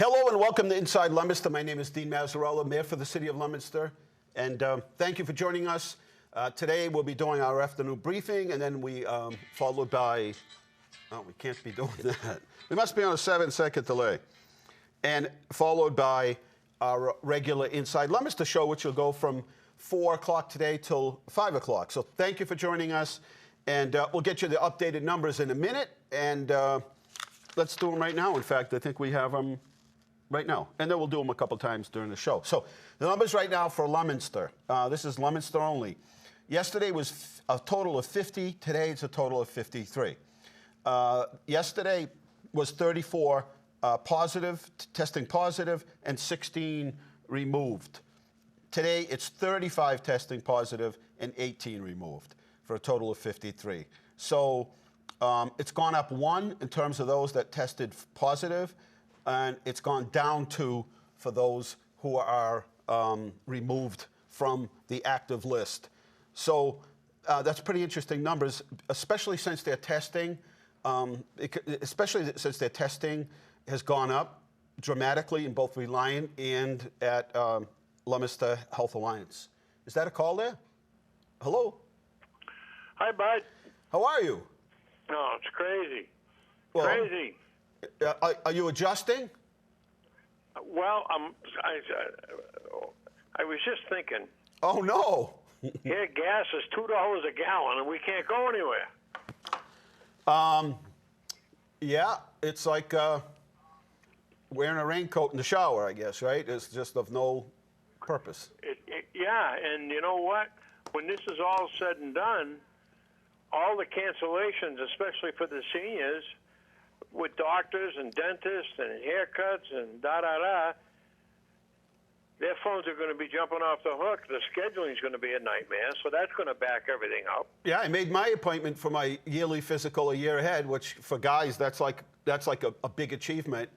Hello and welcome to Inside Leominster. My name is Dean Mazzarella, Mayor for the City of Leominster. And thank you for joining us. Today we'll be doing our afternoon briefing, and then we followed by, oh, we can't be doing that. We must be on a 7-second delay. And followed by our regular Inside Leominster show, which will go from 4 o'clock today till 5 o'clock. So thank you for joining us. And we'll get you the updated numbers in a minute. And let's do them right now. In fact, I think we have them right now. And then we'll do them a couple times during the show. So the numbers right now for Leominster. This is Leominster only. Yesterday was a total of 50. Today it's a total of 53. Yesterday was 34 positive, testing positive, and 16 removed. Today it's 35 testing positive and 18 removed for a total of 53. So it's gone up 1 in terms of those that tested positive, and it's gone down 2 for those who are removed from the active list. So that's pretty interesting numbers, especially since their testing, has gone up dramatically in both Reliant and at Leominster Health Alliance. Is that a call there? Hello? Hi, Bud. How are you? No, it's crazy. Well, crazy. Are you adjusting? Well, I was just thinking. Oh, no. Here, gas is $2 a gallon, and we can't go anywhere. Yeah, it's like wearing a raincoat in the shower, I guess, right? It's just of no purpose. Yeah, and you know what? When this is all said and done, all the cancellations, especially for the seniors, with doctors and dentists and haircuts and da-da-da, their phones are going to be jumping off the hook. The scheduling is going to be a nightmare, so that's going to back everything up. Yeah, I made my appointment for my yearly physical a year ahead, which for guys, that's like a big achievement.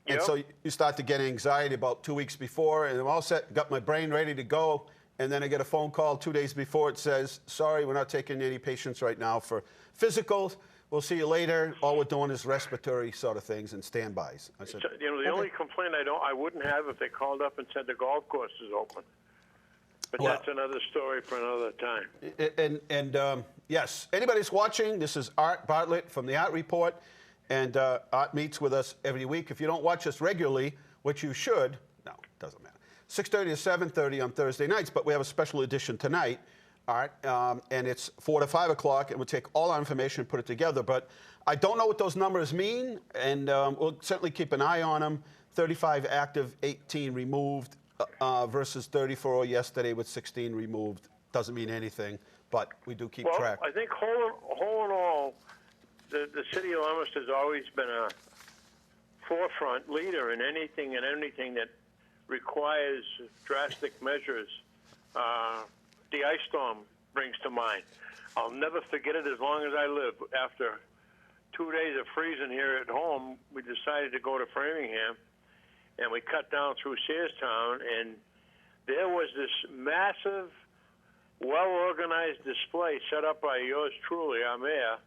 And Yep. so you start to get anxiety about 2 weeks before, and I'm all set, got my brain ready to go, and then I get a phone call 2 days before. It says, sorry, we're not taking any patients right now for physicals. We'll see you later. All we're doing is respiratory sort of things and standbys. I said, The okay. only complaint I wouldn't have if they called up and said the golf course is open. But Well, that's another story for another time. And yes, anybody's watching, this is Art Bartlett from the Art Report, and Art meets with us every week. If you don't watch us regularly, which you should, no, it doesn't matter. 6:30 to 7:30 on Thursday nights, but we have a special edition tonight, Art, and it's 4 to 5 o'clock, and we'll take all our information and put it together. But I don't know what those numbers mean, and we'll certainly keep an eye on them. 35 active, 18 removed, versus 34 yesterday with 16 removed. Doesn't mean anything, but we do keep track. I think whole in all, the city of Leominster has always been a forefront leader in anything that requires drastic measures. The ice storm brings to mind. I'll never forget it as long as I live. After 2 days of freezing here at home, we decided to go to Framingham, and we cut down through Searstown, and there was this massive, well-organized display set up by yours truly, our mayor,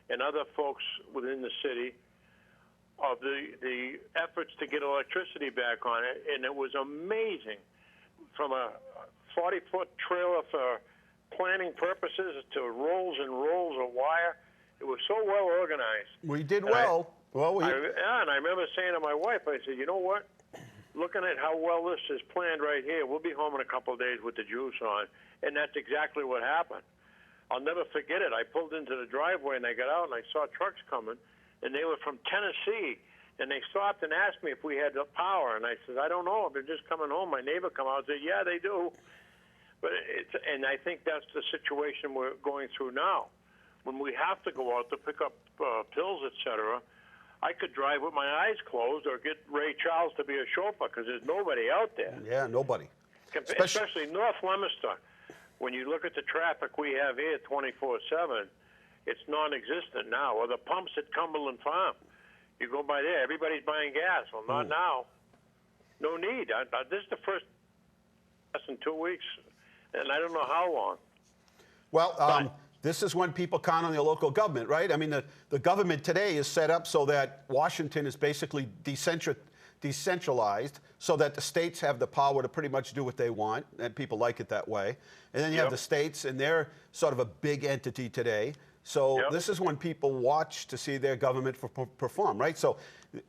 and other folks within the city of the efforts to get electricity back on it, and it was amazing. From a 40-foot trailer for planning purposes to rolls and rolls of wire. It was so well organized. We did well. And I remember saying to my wife, I said, you know what? Looking at how well this is planned right here, we'll be home in a couple of days with the juice on. And that's exactly what happened. I'll never forget it. I pulled into the driveway and I got out and I saw trucks coming, and they were from Tennessee. And they stopped and asked me if we had the power. And I said, I don't know. They're just coming home. My neighbor come out and said, yeah, they do. But and I think that's the situation we're going through now. When we have to go out to pick up pills, etc., I could drive with my eyes closed or get Ray Charles to be a chauffeur because there's nobody out there. Yeah, nobody. Especially North Leominster. When you look at the traffic we have here 24/7, it's non-existent now. Or the pumps at Cumberland Farm. You go by there, everybody's buying gas. Well, not now. No need. This is the first less than 2 weeks, and I don't know how long. Well, this is when people count on their local government, right? I mean, the government today is set up so that Washington is basically decentralized so that the states have the power to pretty much do what they want, and people like it that way. And then you have the states, and they're sort of a big entity today. So this is when people watch to see their government perform, right? So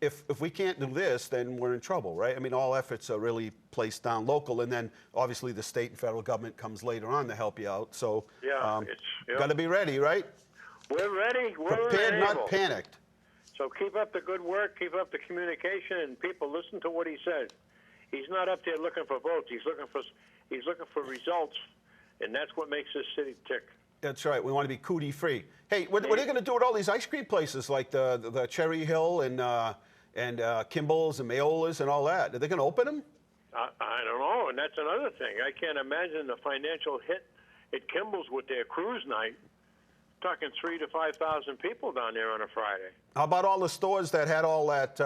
if we can't do this, then we're in trouble, right? I mean, all efforts are really placed down local, and then obviously the state and federal government comes later on to help you out. So got to be ready, right? We're ready. We're prepared, able. not panicked. So keep up the good work, keep up the communication, and people listen to what he says. He's not up there looking for votes. He's looking for results, and that's what makes this city tick. That's right. We want to be cootie free. Hey, what are you going to do with all these ice cream places like the Cherry Hill and Kimball's and Mayola's and all that? Are they going to open them? I don't know, and that's another thing. I can't imagine the financial hit at Kimball's with their cruise night. Talking 3,000 to 5,000 people down there on a Friday. How about all the stores that had all that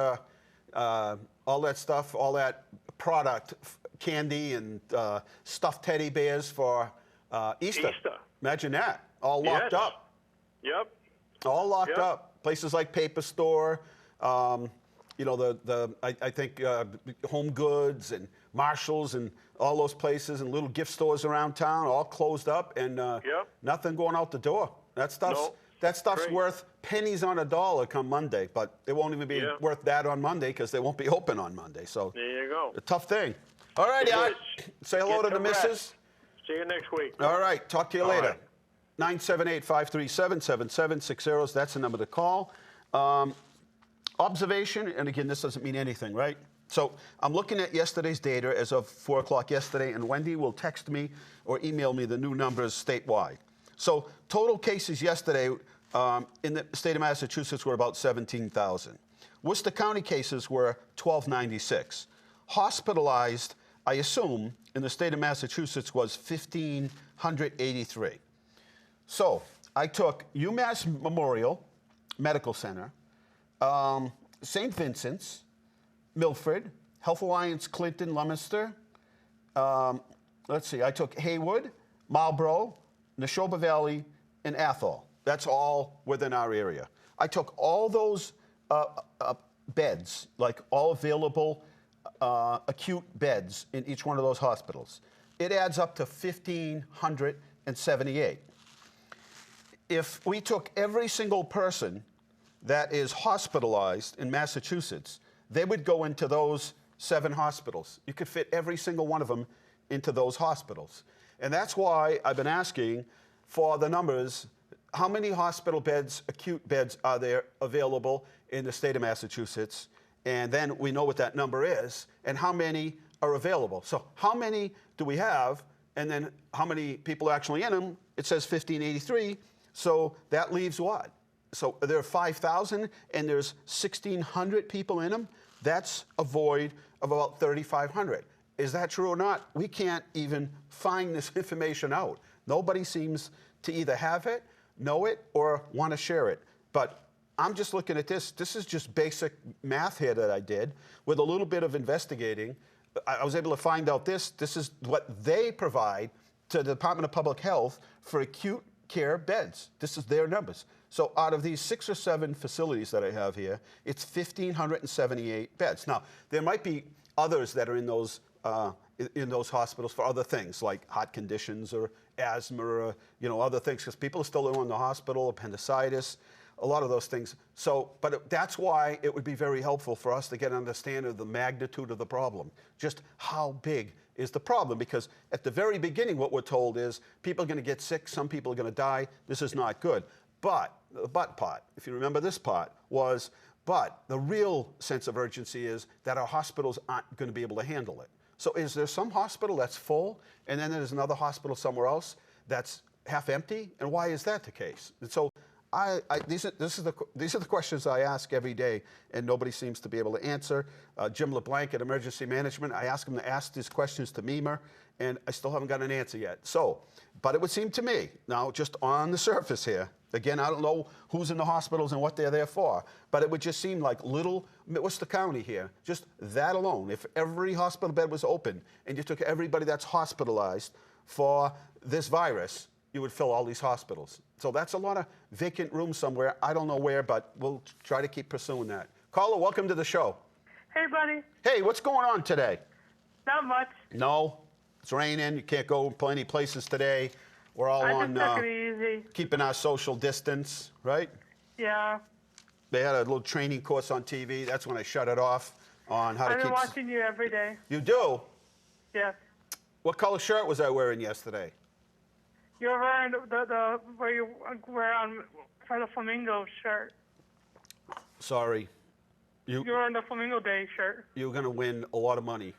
stuff, all that product, candy and stuffed teddy bears for Easter? Imagine that, all locked up. Yep. All locked up. Places like Paper Store, you know, I think Home Goods and Marshalls and all those places and little gift stores around town, all closed up, and nothing going out the door. That stuff's worth pennies on a dollar come Monday, but it won't even be worth that on Monday because they won't be open on Monday. So there you go. A tough thing. All righty, say hello to the missus. See you next week. All right, talk to you later. 978-537-7760. That's the number to call. Observation, and again, this doesn't mean anything, right? So I'm looking at yesterday's data as of 4 o'clock yesterday, and Wendy will text me or email me the new numbers statewide. So total cases yesterday in the state of Massachusetts were about 17,000. Worcester County cases were 1,296. Hospitalized, I assume, in the state of Massachusetts was 1,583. So I took UMass Memorial Medical Center, St. Vincent's, Milford, Health Alliance Clinton, Leominster. Let's see, I took Haywood, Marlborough, Neshoba Valley, and Athol. That's all within our area. I took all those beds, like all available acute beds in each one of those hospitals. It adds up to 1,578. If we took every single person that is hospitalized in Massachusetts, they would go into those 7 hospitals. You could fit every single one of them into those hospitals. And that's why I've been asking for the numbers. How many hospital beds, acute beds, are there available in the state of Massachusetts? And then we know what that number is, and how many are available. So how many do we have, and then how many people are actually in them? It says 1,583, so that leaves what? So there are 5,000, and there's 1,600 people in them. That's a void of about 3,500. Is that true or not? We can't even find this information out. Nobody seems to either have it, know it, or want to share it. But I'm just looking at this. This is just basic math here that I did with a little bit of investigating. I was able to find out this. This is what they provide to the Department of Public Health for acute care beds. This is their numbers. So out of these 6 or 7 facilities that I have here, it's 1,578 beds. Now, there might be others that are in those hospitals for other things like heart conditions or asthma or other things, because people are still in the hospital, appendicitis, a lot of those things. So, but that's why it would be very helpful for us to get an understanding of the magnitude of the problem, just how big is the problem, because at the very beginning what we're told is people are going to get sick, some people are going to die, this is not good. But the but part, if you remember this part, was but the real sense of urgency is that our hospitals aren't going to be able to handle it. So is there some hospital that's full, and then there's another hospital somewhere else that's half empty? And why is that the case? And so these are the questions I ask every day, and nobody seems to be able to answer. Jim LeBlanc at Emergency Management, I ask him to ask these questions to MEMR, and I still haven't got an answer yet. So, but it would seem to me, now just on the surface here, again, I don't know who's in the hospitals and what they're there for, but it would just seem like little Worcester County here, just that alone, if every hospital bed was open and you took everybody that's hospitalized for this virus, you would fill all these hospitals. So that's a lot of vacant rooms somewhere. I don't know where, but we'll try to keep pursuing that. Caller, welcome to the show. Hey, buddy. Hey, what's going on today? Not much. No, it's raining. You can't go any places today. We're all I on just took it easy. keeping our social distance, right? Yeah. They had a little training course on TV. That's when I shut it off on how to I've keep. been watching you every day. You do? Yes. What color shirt was I wearing yesterday? You're wearing the where you wear on for the Flamingo shirt. Sorry. You're wearing the Flamingo Day shirt. You're going to win a lot of money.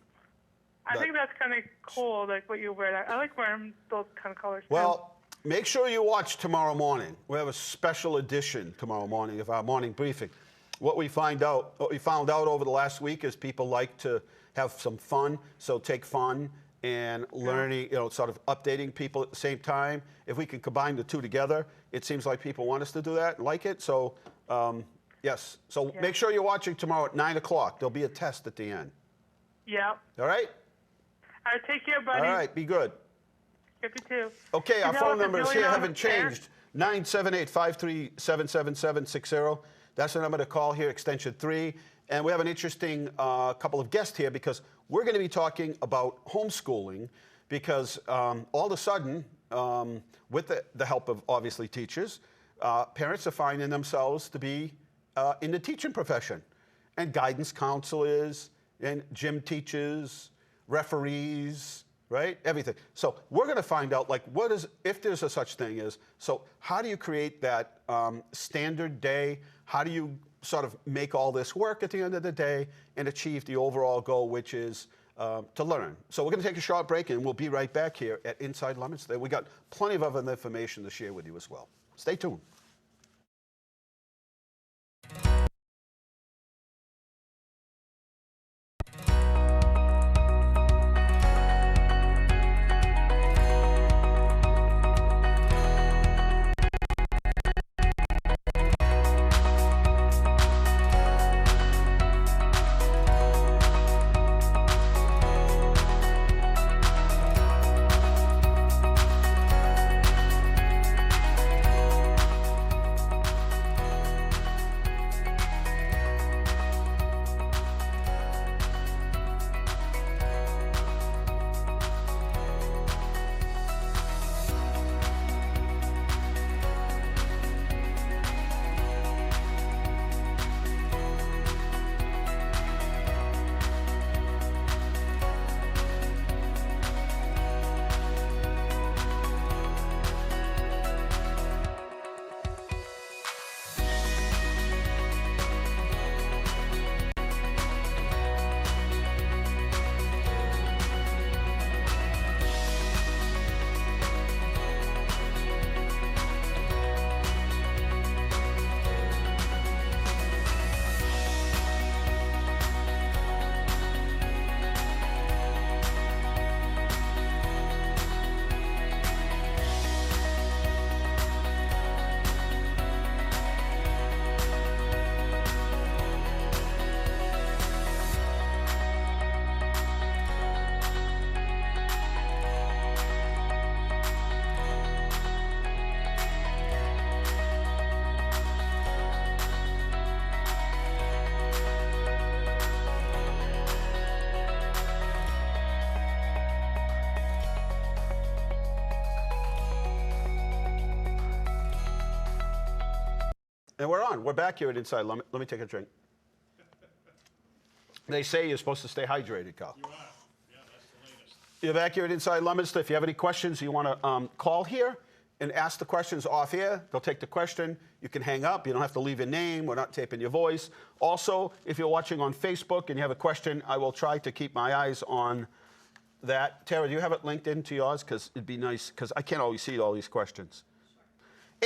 I think that's kind of cool, like what you wear. I like wearing those kind of colors. Well, make sure you watch tomorrow morning. We have a special edition tomorrow morning of our morning briefing. What we found out over the last week is people like to have some fun, so take fun and learning, sort of updating people at the same time. If we can combine the two together, it seems like people want us to do that and like it. So, yes. So make sure you're watching tomorrow at 9 o'clock. There'll be a test at the end. Yeah. All right? All right, take care, buddy. All right, be good. You too. Okay, our know phone what the numbers deal here is haven't changed. 978-537-7760. That's the number to call here, extension 3. And we have an interesting couple of guests here because we're going to be talking about homeschooling because all of a sudden, with the help of obviously teachers, parents are finding themselves to be in the teaching profession. And guidance counselors and gym teachers, referees, right? Everything. So we're going to find out, like, if there's a such thing as, so how do you create that standard day? How do you sort of make all this work at the end of the day and achieve the overall goal, which is to learn? So we're going to take a short break, and we'll be right back here at Inside Leominster. We got plenty of other information to share with you as well. Stay tuned. And we're on. We're back here at Inside. Let me take a drink. They say you're supposed to stay hydrated, Carl. You are. Yeah, that's the latest. You're back here at Inside Leominster. If you have any questions, you want to call here and ask the questions off air. They'll take the question. You can hang up. You don't have to leave your name. We're not taping your voice. Also, if you're watching on Facebook and you have a question, I will try to keep my eyes on that. Tara, do you have it linked into yours? Because it'd be nice, because I can't always see all these questions.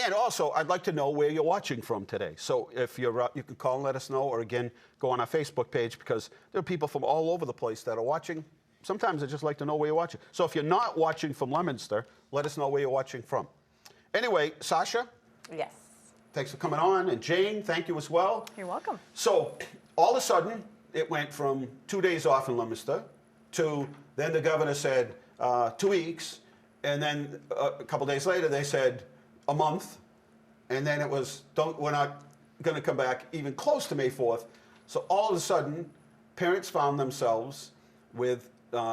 And also, I'd like to know where you're watching from today. So if you're, you can call and let us know, or again, go on our Facebook page, because there are people from all over the place that are watching. Sometimes I just like to know where you're watching. So if you're not watching from Leominster, let us know where you're watching from. Anyway, Sasha? Yes. Thanks for coming on. And Jane, thank you as well. You're welcome. So all of a sudden, it went from 2 days off in Leominster to then the governor said 2 weeks. And then a couple days later, they said a month. And then it was, we're not going to come back even close to May 4th. So all of a sudden, parents found themselves with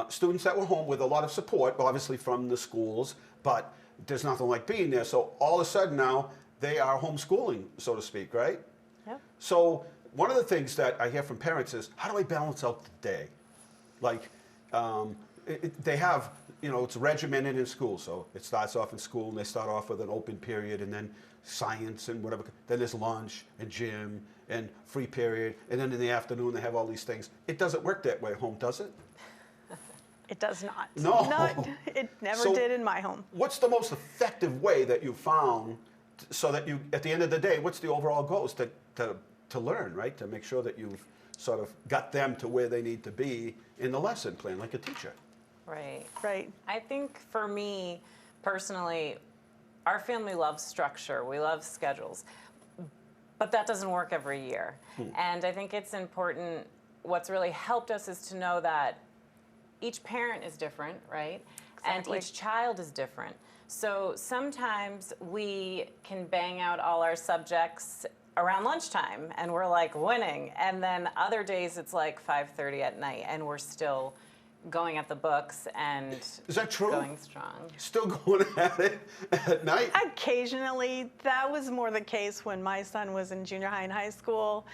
students that were home with a lot of support, obviously from the schools, but there's nothing like being there. So all of a sudden now they are homeschooling, so to speak, right? Yep. So one of the things that I hear from parents is, how do I balance out the day? Like, they have, it's regimented in school. So it starts off in school and they start off with an open period and then science and whatever. Then there's lunch and gym and free period. And then in the afternoon they have all these things. It doesn't work that way at home, does it? It does not. No. It never So did in my home. What's the most effective way that you found so that you, at the end of the day, what's the overall goal? Is to learn, right? To make sure that you've sort of got them to where they need to be in the lesson plan, like a teacher. Right. Right. I think for me, personally, our family loves structure. We love schedules. But that doesn't work every year. And I think it's important, what's really helped us is to know that each parent is different, right? Exactly. And each child is different. So sometimes we can bang out all our subjects around lunchtime and we're like winning. And then other days it's like 5:30 at night and we're still going at the books and Is that true? going strong. Still going at it at night? Occasionally, that was more the case when my son was in junior high and high school.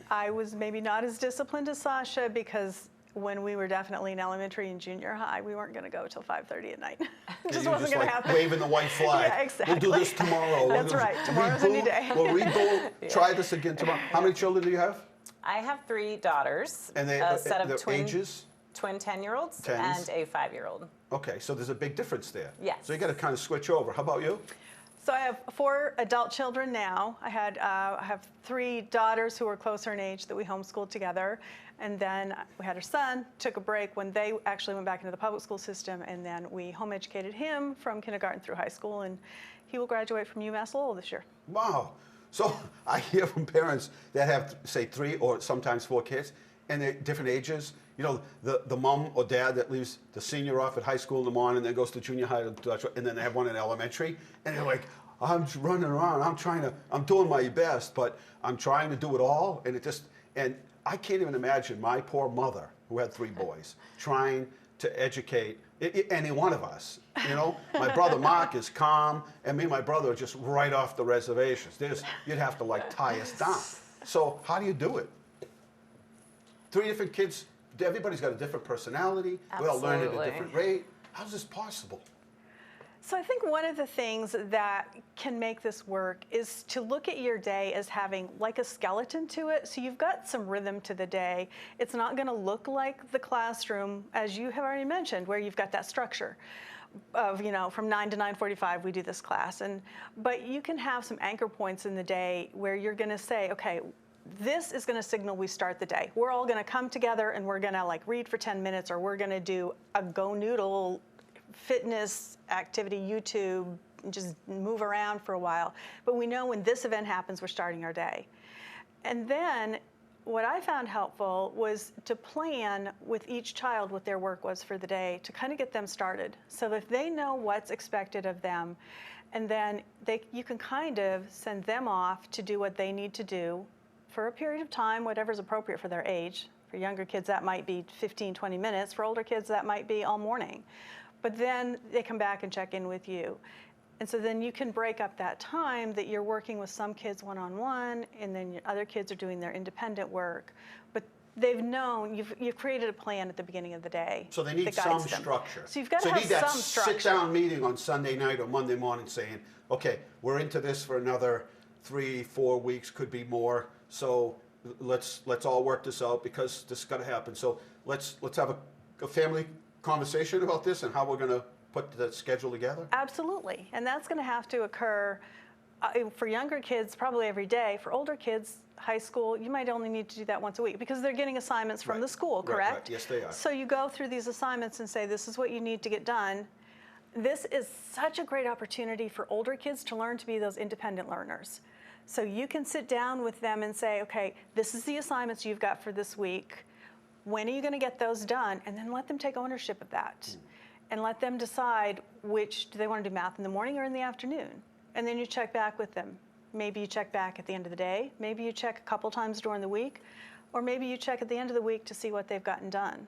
I was maybe not as disciplined as Sasha because when we were definitely in elementary and junior high, we weren't going to go till 5:30 at night. It And just you wasn't going like to happen. waving the white flag. Yeah, exactly. We'll do this tomorrow. That's right. Tomorrow's a new day. We'll reboot. Try this again tomorrow. How many children do you have? I have 3 daughters, And they, a set of their twin ages? 10-year-olds Tens. and a 5-year-old. Okay, so there's a big difference there. Yes. So you got to kind of switch over. How about you? So I have 4 adult children now. I have 3 daughters who were closer in age that we homeschooled together. And then we had our son, took a break when they actually went back into the public school system, and then we home educated him from kindergarten through high school, and he will graduate from UMass Lowell this year. Wow. So I hear from parents that have, say, 3 or sometimes 4 kids, and they're different ages. The mom or dad that leaves the senior off at high school in the morning and then goes to junior high, and then they have one in elementary, and they're like, I'm running around, I'm doing my best, but I'm trying to do it all, and I can't even imagine my poor mother, who had 3 boys, trying to educate any one of us. My brother Mark is calm, and me and my brother are just right off the reservations. You'd have to tie us down. So how do you do it? 3 different kids, everybody's got a different personality. We all learn at a Absolutely. different rate. How's this possible? So I think one of the things that can make this work is to look at your day as having like a skeleton to it. So you've got some rhythm to the day. It's not going to look like the classroom, as you have already mentioned, where you've got that structure of, from 9 to 9:45 we do this class. But you can have some anchor points in the day where you're going to say, okay, this is going to signal we start the day. We're all going to come together and we're going to read for 10 minutes, or we're going to do a Go Noodle fitness activity, YouTube, just move around for a while. But we know when this event happens, we're starting our day. And then what I found helpful was to plan with each child what their work was for the day to kind of get them started. So that they know what's expected of them, and then you can kind of send them off to do what they need to do for a period of time, whatever's appropriate for their age. For younger kids, that might be 15, 20 minutes. For older kids, that might be all morning. But then they come back and check in with you. And so then you can break up that time that you're working with some kids one-on-one, and then your other kids are doing their independent work. But they've known, you've created a plan at the beginning of the day. So they need that some guides them. structure. So you've got to you have need that some structure. sit-down meeting on Sunday night or Monday morning saying, okay, we're into this for another 3-4 weeks, could be more. So let's all work this out because this is going to happen. So let's have a family conversation about this and how we're going to put the schedule together? Absolutely. And that's going to have to occur for younger kids probably every day. For older kids, high school, you might only need to do that once a week because they're getting assignments from the school, correct? Right. Yes, they are. So you go through these assignments and say, this is what you need to get done. This is such a great opportunity for older kids to learn to be those independent learners. So you can sit down with them and say, okay, this is the assignments you've got for this week. When are you going to get those done? And then let them take ownership of that. And let them decide which, do they want to do math in the morning or in the afternoon? And then you check back with them. Maybe you check back at the end of the day. Maybe you check a couple times during the week. Or maybe you check at the end of the week to see what they've gotten done.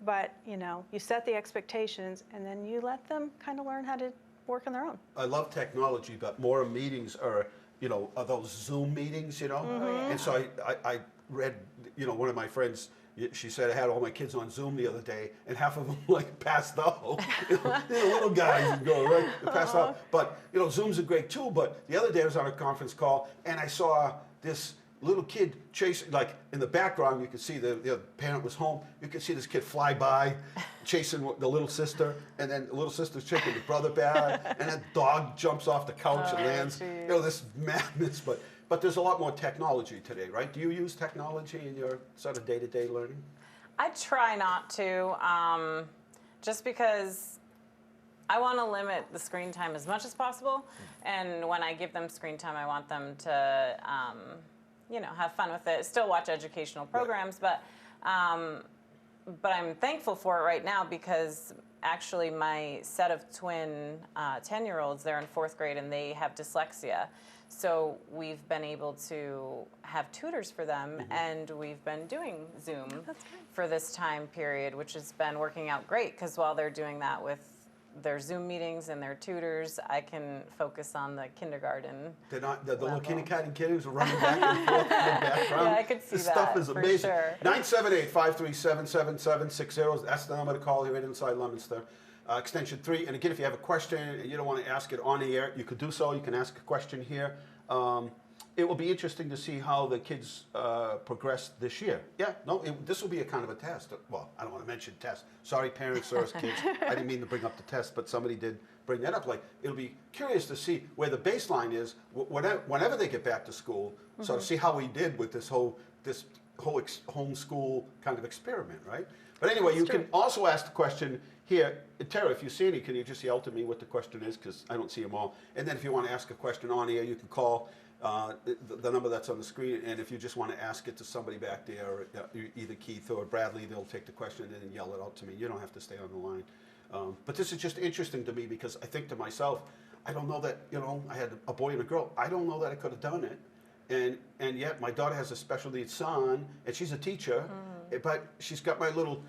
But, you know, you set the expectations and then you let them kind of learn how to work on their own. I love technology, but more meetings are, you know, are those Zoom meetings, you know? And so I read, you know, one of my friends, she said, I had all my kids on Zoom the other day, and half of them like passed out. You know, little guys would go, right, passed out. But, you know, Zoom's a great tool, but the other day I was on a conference call, and I saw this little kid chasing, like in the background, you could see the parent was home. You could see this kid fly by, chasing the little sister, and then the little sister's chasing the brother back, and that dog jumps off the couch and lands. Geez. You know, this madness. But there's a lot more technology today, right? Do you use technology in your sort of day-to-day learning? I try not to, just because I want to limit the screen time as much as possible. And when I give them screen time, I want them to, you know, have fun with it. Still watch educational programs, but I'm thankful for it right now because actually my set of twin 10-year-olds, they're in 4th grade and they have dyslexia. So we've been able to have tutors for them, and we've been doing Zoom for this time period, which has been working out great because while they're doing that with their Zoom meetings and their tutors, I can focus on the kindergarten. They're not the little kindergarten kiddos are running back and forth in the background. Yeah, I could see this that, stuff is for amazing. sure. 978-537-7760. That's the number to call here at Inside Leominster. Extension 3. And again, if you have a question and you don't want to ask it on the air, you could do so. You can ask a question here. It will be interesting to see how the kids progress this year. Yeah, no, this will be a kind of a test. Well, I don't want to mention test. Sorry, parents, or kids. I didn't mean to bring up the test, but somebody did bring that up. Like, it'll be curious to see where the baseline is whenever they get back to school. So to see how we did with this whole homeschool kind of experiment, right? But anyway, you can also ask the question here. Tara, if you see any, can you just yell to me what the question is? Because I don't see them all. And then if you want to ask a question on here, you can call the number that's on the screen. And if you just want to ask it to somebody back there, either Keith or Bradley, they'll take the question and then yell it out to me. You don't have to stay on the line. But this is just interesting to me because I think to myself, I don't know that, you know, I had a boy and a girl. I don't know that I could have done it. And yet my daughter has a special needs son, and she's a teacher, but she's got my little,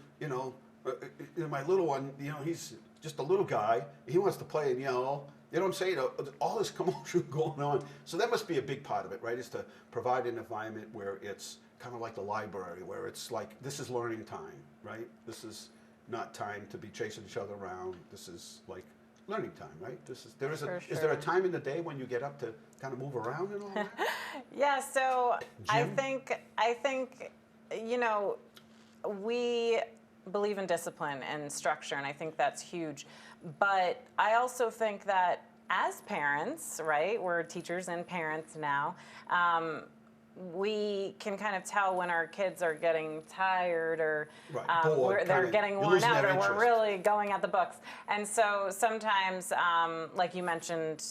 my little one, he's just a little guy. He wants to play and yell. You know what I'm saying? All this commotion going on. So that must be a big part of it, right? Is to provide an environment where it's kind of like the library, where it's like, this is learning time, right? This is not time to be chasing each other around. This is like learning time, right? Is there a time in the day when you get up to kind of move around and all that? Yeah, so Jim? I think, we believe in discipline and structure, and I think that's huge. But I also think that as parents, right, we're teachers and parents now, we can kind of tell when our kids are getting tired or bored, they're getting worn out, or we're interest. really going at the books. And so sometimes, like you mentioned,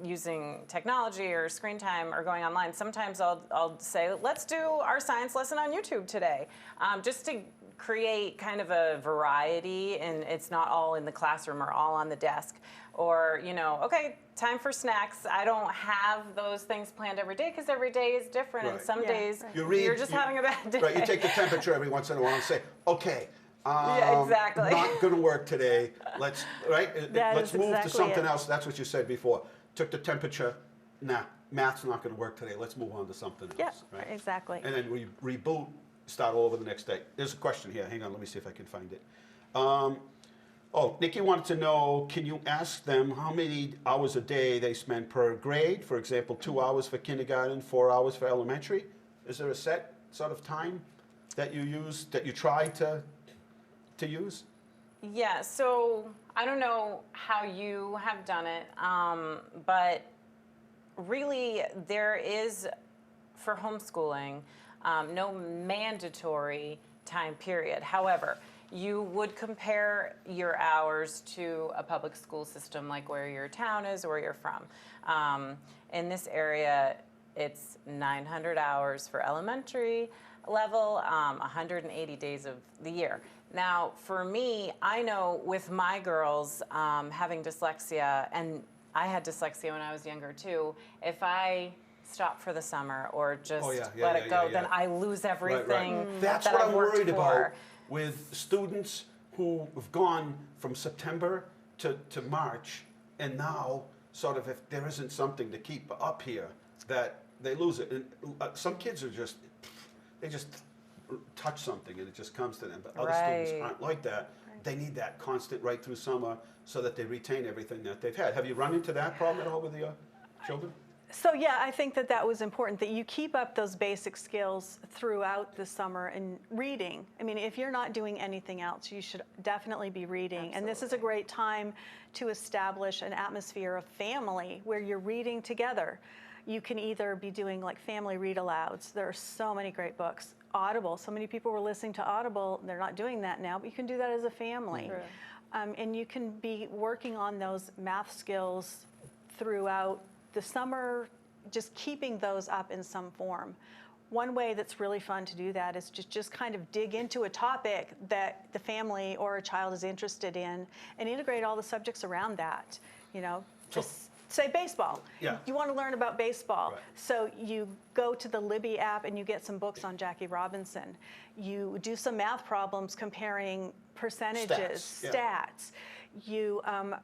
using technology or screen time or going online, sometimes I'll say, let's do our science lesson on YouTube today, just to create kind of a variety, and it's not all in the classroom or all on the desk. Or, okay, time for snacks. I don't have those things planned every day because every day is different, and Right. some days You're just having a bad day. Right, you take the temperature every once in a while and say, okay, Yeah, exactly. not going to work today. Let's That move is to exactly something it. else. That's what you said before. Took the temperature. Nah, math's not going to work today. Let's move on to something else. Yeah, right? exactly. And then we reboot, start all over the next day. There's a question here. Hang on, let me see if I can find it. Nikki wanted to know, can you ask them how many hours a day they spend per grade? For example, 2 hours for kindergarten, 4 hours for elementary. Is there a set sort of time that you use, that you try to use? Yeah, so I don't know how you have done it, but really there is, for homeschooling, no mandatory time period. However, you would compare your hours to a public school system, like where your town is or where you're from. In this area, it's 900 hours for elementary level, 180 days of the year. Now, for me, I know with my girls having dyslexia, and I had dyslexia when I was younger too, if I stop for the summer or just Oh, yeah, let yeah, it go, yeah, then yeah. I lose everything That's that what I've I'm worked worried for. about with students who have gone from September to March, and now sort of if there isn't something to keep up here, that they lose it. And some kids are just, they just touch something and it just comes to them. But other students Right. aren't like that. They need that constant right through summer so that they retain everything that they've had. Have you run into that problem at all with your children? So yeah, I think that that was important, that you keep up those basic skills throughout the summer. And reading, I mean, if you're not doing anything else, you should definitely be reading. And this is a great time to establish an atmosphere of family where you're reading together. You can either be doing like family read alouds. There are so many great books. Audible, so many people were listening to Audible. They're not doing that now, but you can do that as a family. And you can be working on those math skills throughout the summer, just keeping those up in some form. One way that's really fun to do that is just kind of dig into a topic that the family or a child is interested in and integrate all the subjects around that. You know, just say baseball. Yeah. You want to learn about baseball. Right. So you go to the Libby app and you get some books on Jackie Robinson. You do some math problems comparing percentages, Stats, yeah. stats. You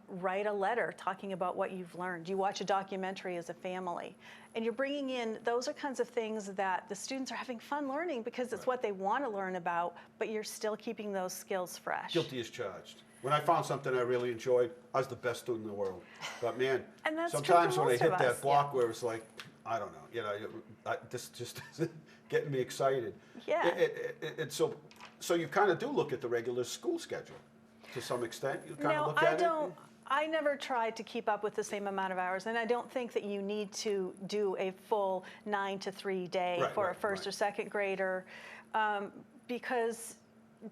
write a letter talking about what you've learned. You watch a documentary as a family. And you're bringing in, those are kinds of things that the students are having fun learning because it's what they want to learn about, but you're still keeping those skills fresh. Guilty as charged. When I found something I really enjoyed, I was the best student in the world. But man, And that's true for sometimes when I most hit of that us. block where it's like, I don't know, you know, this just isn't getting me excited. Yeah. And so you kind of do look at the regular school schedule to some extent. You kind of No, look I at don't. it. I never tried to keep up with the same amount of hours, and I don't think that you need to do a full 9 to 3 day Right, for a right, first right. or second grader, because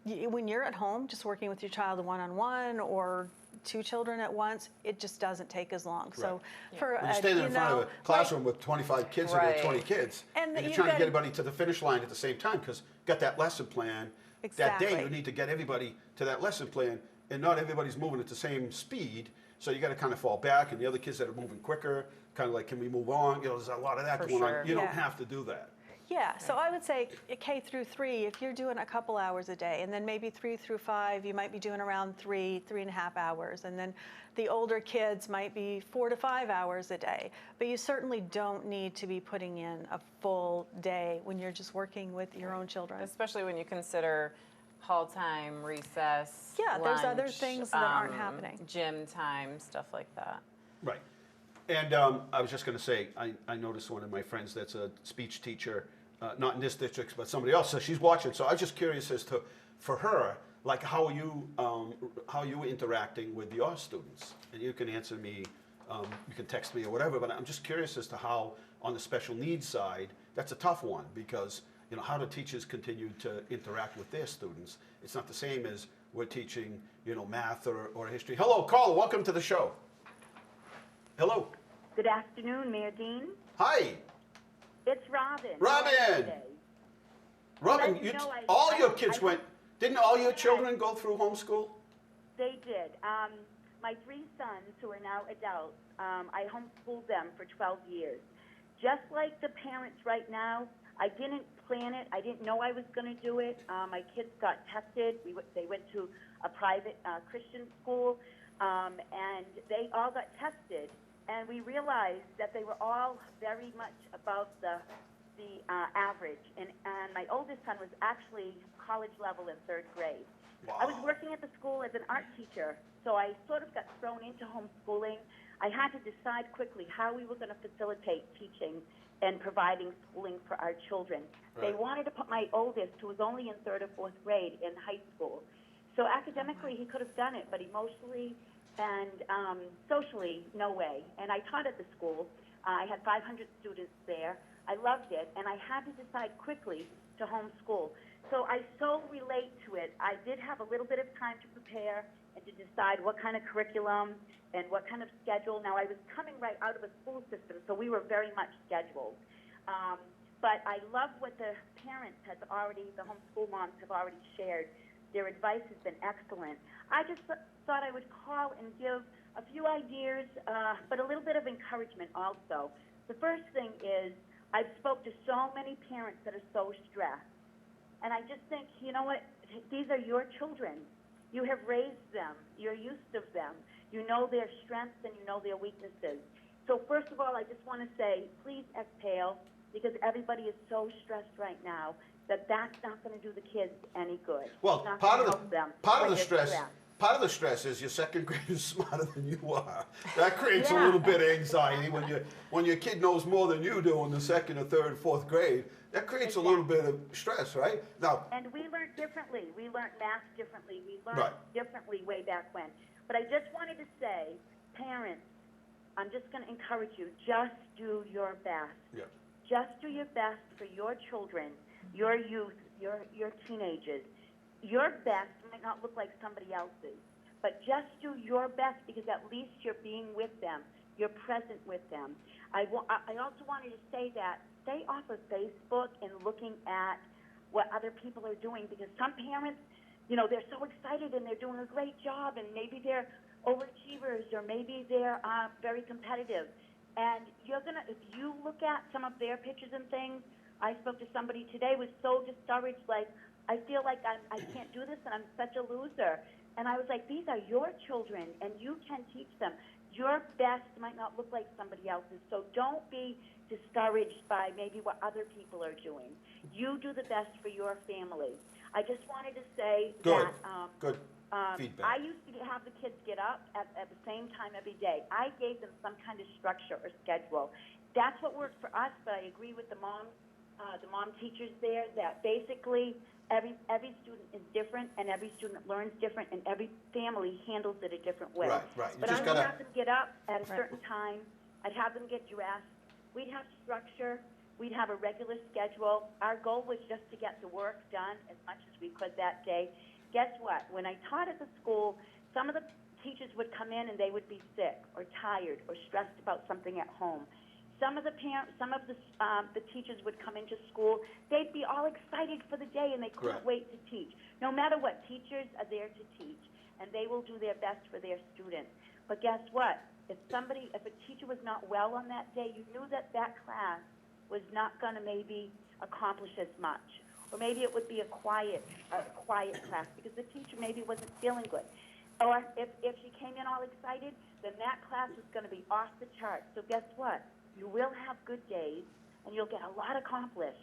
when you're at home just working with your child one-on-one or 2 children at once, it just doesn't take as long. So for When you're standing in front of a classroom with 25 kids and there are 20 Right. kids, And and you're you've trying to got- get everybody to the finish line at the same time because you got that lesson plan. That day Exactly. you need to get everybody to that lesson plan, and not everybody's moving at the same speed. So you got to kind of fall back, and the other kids that are moving quicker, kind of like, can we move on? You know, there's a lot of that For going sure. on. You don't Yeah. have to do that. Yeah, so I would say K through 3, if you're doing a couple hours a day, and then maybe 3 through 5, you might be doing around 3.5 hours, and then the older kids might be 4 to 5 hours a day. But you certainly don't need to be putting in a full day when you're just working with your own children. Especially when you consider hall time, recess, Yeah, there's other lunch, things that aren't happening. Gym time, stuff like that. Right. And I was just going to say, I noticed one of my friends that's a speech teacher, not in this district, but somebody else, so she's watching. So I was just curious as to, for her, like how are you interacting with your students? And you can answer me, you can text me or whatever, but I'm just curious as to how, on the special needs side, that's a tough one because, you know, how do teachers continue to interact with their students? It's not the same as we're teaching, you know, math or history. Hello, Carl, welcome to the show. Hello. Good afternoon, Mayor Dean. Hi. It's Robin. Robin! How are you today? Robin, Let you know all your kids I- went, didn't all your children go through homeschool? They did. My 3 sons, who are now adults, I homeschooled them for 12 years. Just like the parents right now, I didn't plan it. I didn't know I was going to do it. My kids got tested. They went to a private Christian school, and they all got tested. And we realized that they were all very much above the average. And my oldest son was actually college level in 3rd grade. Wow. I was working at the school as an art teacher, so I sort of got thrown into homeschooling. I had to decide quickly how we were going to facilitate teaching and providing schooling for our children. They Right. wanted to put my oldest, who was only in 3rd or 4th grade, in high school. So academically, he could have done it, but emotionally and socially, no way. And I taught at the school. I had 500 students there. I loved it, and I had to decide quickly to homeschool. So I so relate to it. I did have a little bit of time to prepare and to decide what kind of curriculum and what kind of schedule. Now, I was coming right out of a school system, so we were very much scheduled. But I love what the parents have already, the homeschool moms have already shared. Their advice has been excellent. I just thought I would call and give a few ideas, but a little bit of encouragement also. The first thing is I've spoke to so many parents that are so stressed. And I just think, you know what, these are your children. You have raised them. You're used to them. You know their strengths and you know their weaknesses. So first of all, I just want to say, please exhale, because everybody is so stressed right now that that's not going to do the kids any good. Well, It's not part gonna of help them the when they're stress. stressed. Part of the stress is your second grader is smarter than you are. That creates a Yeah. little bit of anxiety when your kid knows more than you do in the second or third, fourth grade. That creates a little bit of stress, right? Now, And we learned differently. We learned math differently. We learned Right. differently way back when. But I just wanted to say, parents, I'm just going to encourage you, just do your best. yeah. Just do your best for your children, your youth, your teenagers. Your best might not look like somebody else's, but just do your best, because at least you're being with them. You're present with them. I also wanted to say that stay off of Facebook and looking at what other people are doing, because some parents, you know, they're so excited and they're doing a great job, and maybe they're overachievers or maybe they're very competitive. And you're going to, if you look at some of their pictures and things, I spoke to somebody today was so discouraged, like, I feel like I can't do this and I'm such a loser. And I was like, these are your children and you can teach them. Your best might not look like somebody else's, so don't be discouraged by maybe what other people are doing. You do the best for your family. I just wanted to say Good. that Good feedback. I used to have the kids get up at the same time every day. I gave them some kind of structure or schedule. That's what worked for us, but I agree with the mom teachers there that basically every student is different and every student learns different and every family handles it a different way. Right, right. You But just I would gotta- have them get up at a certain time. I'd have them get dressed. We'd have structure. We'd have a regular schedule. Our goal was just to get the work done as much as we could that day. Guess what? When I taught at the school, some of the teachers would come in and they would be sick or tired or stressed about something at home. Some of the teachers would come into school. They'd be all excited for the day and they couldn't Correct. wait to teach. No matter what, teachers are there to teach, and they will do their best for their students. But guess what? If a teacher was not well on that day, you knew that class was not going to maybe accomplish as much. Or maybe it would be a quiet class because the teacher maybe wasn't feeling good. Or if she came in all excited, then that class was going to be off the charts. So guess what? You will have good days, and you'll get a lot accomplished.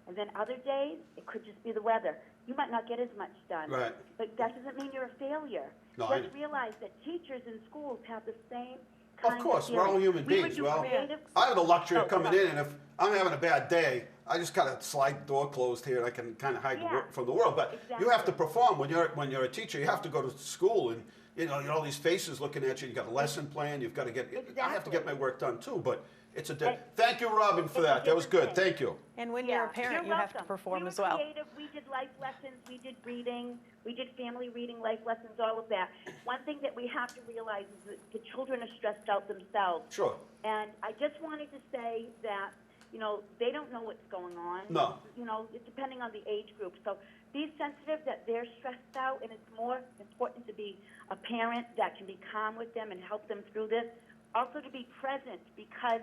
And then other days, it could just be the weather. You might not get as much done. Right. But that doesn't mean you're a failure. No, Just realize that teachers in schools have the same kind Of course, we're all feeling. human We would beings. do Well, creative- I have the luxury of Oh, coming sorry. in, and if I'm having a bad day, I just kind of slide the door closed here, and I can kind of hide Yeah. from the world. But you have to Exactly. perform when you're a teacher. You have to go to school, and you know all these faces looking at you. You got a lesson plan. You've got to get. I have to get my work done too. But it's a. Thank you, Robin, for It's a that. That was good. different thing. Thank you. And when you're a Yeah, parent, you you're have to welcome. perform we as were well. Creative. We did life lessons. We did reading. We did family reading, life lessons, all of that. One thing that we have to realize is that the children are stressed out themselves. Sure. And I just wanted to say that, you know, they don't know what's going on. No. You know, it's depending on the age group. So be sensitive that they're stressed out, and it's more important to be a parent that can be calm with them and help them through this. Also to be present, because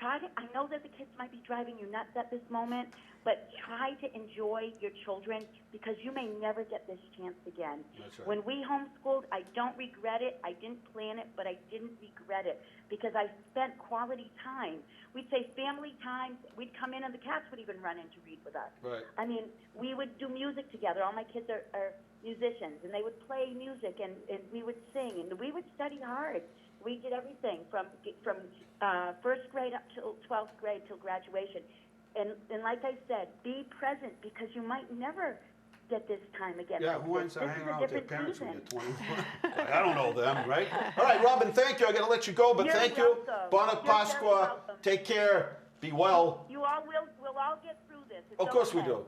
I know that the kids might be driving you nuts at this moment, but try to enjoy your children, because you may never get this chance again. That's right. When we homeschooled, I don't regret it. I didn't plan it, but I didn't regret it because I spent quality time. We'd say family time. We'd come in and the cats would even run in to read with us. Right. I mean, we would do music together. All my kids are musicians, and they would play music, and we would sing, and we would study hard. We did everything from first grade up till 12th grade till graduation. And like I said, be present, because you might never get this time again. Yeah, like who wants to this hang is a around with their different parents when season. you're 21? I don't know them, right? All right, Robin, thank you. I got to let you go, but You're thank you. welcome. Bona You're very Pasqua. welcome. Take care. Be well. You all we'll all get through this. It's Of course we okay. do.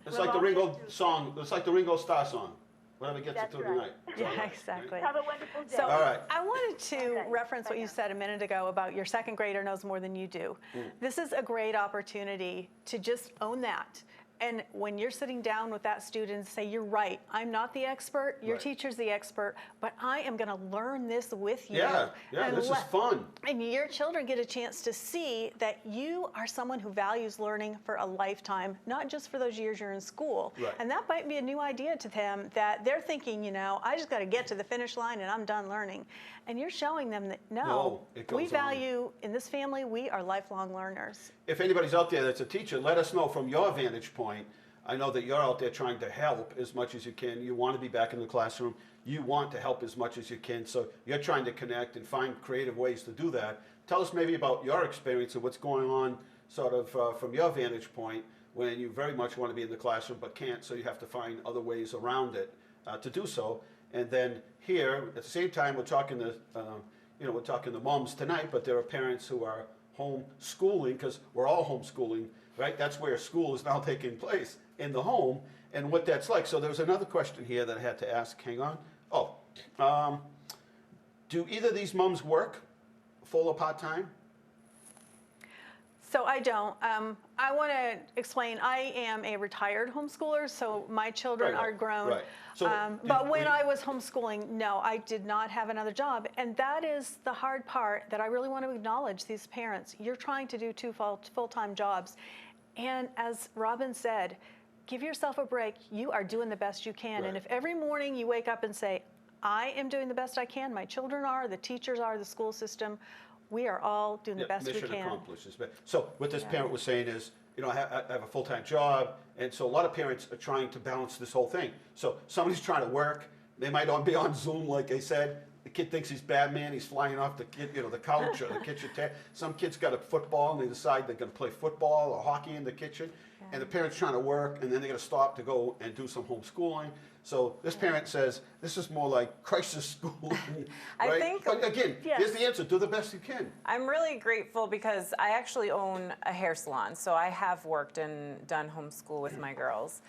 It's We'll like the all get Ringo through song. It's like the Ringo Starr song. Whatever gets That's you through right. the night. It's all Yeah, right, exactly. Have a wonderful day. So All right. I wanted to Okay. reference what you Bye said a minute ago about your second grader knows more than you do. This is a great opportunity to just own that And when you're sitting down with that student, say, you're right, I'm not the expert, your Right. teacher's the expert, but I am going to learn this with you. Yeah, And this is fun. And your children get a chance to see that you are someone who values learning for a lifetime, not just for those years you're in school. Right. And that might be a new idea to them, that they're thinking, I just got to get to the finish line and I'm done learning. And you're showing them that, No, it goes we on. value, in this family, we are lifelong learners. If anybody's out there that's a teacher, let us know from your vantage point. I know that you're out there trying to help as much as you can. You want to be back in the classroom. You want to help as much as you can. So you're trying to connect and find creative ways to do that. Tell us maybe about your experience and what's going on sort of from your vantage point when you very much want to be in the classroom but can't, so you have to find other ways around it to do so. And then here, at the same time, we're talking to, we're talking to moms tonight, but there are parents who are homeschooling, because we're all homeschooling, right? That's where school is now taking place, in the home, and what that's like. So there was another question here that I had to ask. Hang on. Do either of these moms work full or part-time? So I don't. I want to explain, I am a retired homeschooler, so my children are grown. Right. So but when I was homeschooling, no, I did not have another job. And that is the hard part that I really want to acknowledge these parents. You're trying to do two full-time jobs. And as Robin said, give yourself a break. You are doing the best you can. Right. And if every morning you wake up and say, I am doing the best I can, my children are, the teachers are, the school system, we are all doing the best we mission can. accomplished. So what this parent was saying is, I have a full-time job, and so a lot of parents are trying to balance this whole thing. So somebody's trying to work. They might be on Zoom, like I said. The kid thinks he's Batman. He's flying off the couch or the kitchen table. Some kid's got a football, and they decide they're going to play football or hockey in the kitchen. And the parent's trying to work, and then they're going to stop to go and do some homeschooling. So this parent says, this is more like crisis schooling, right? I think, but again, here's the answer. Do the best you can. I'm really grateful because I actually own a hair salon, so I have worked and done homeschool with my girls.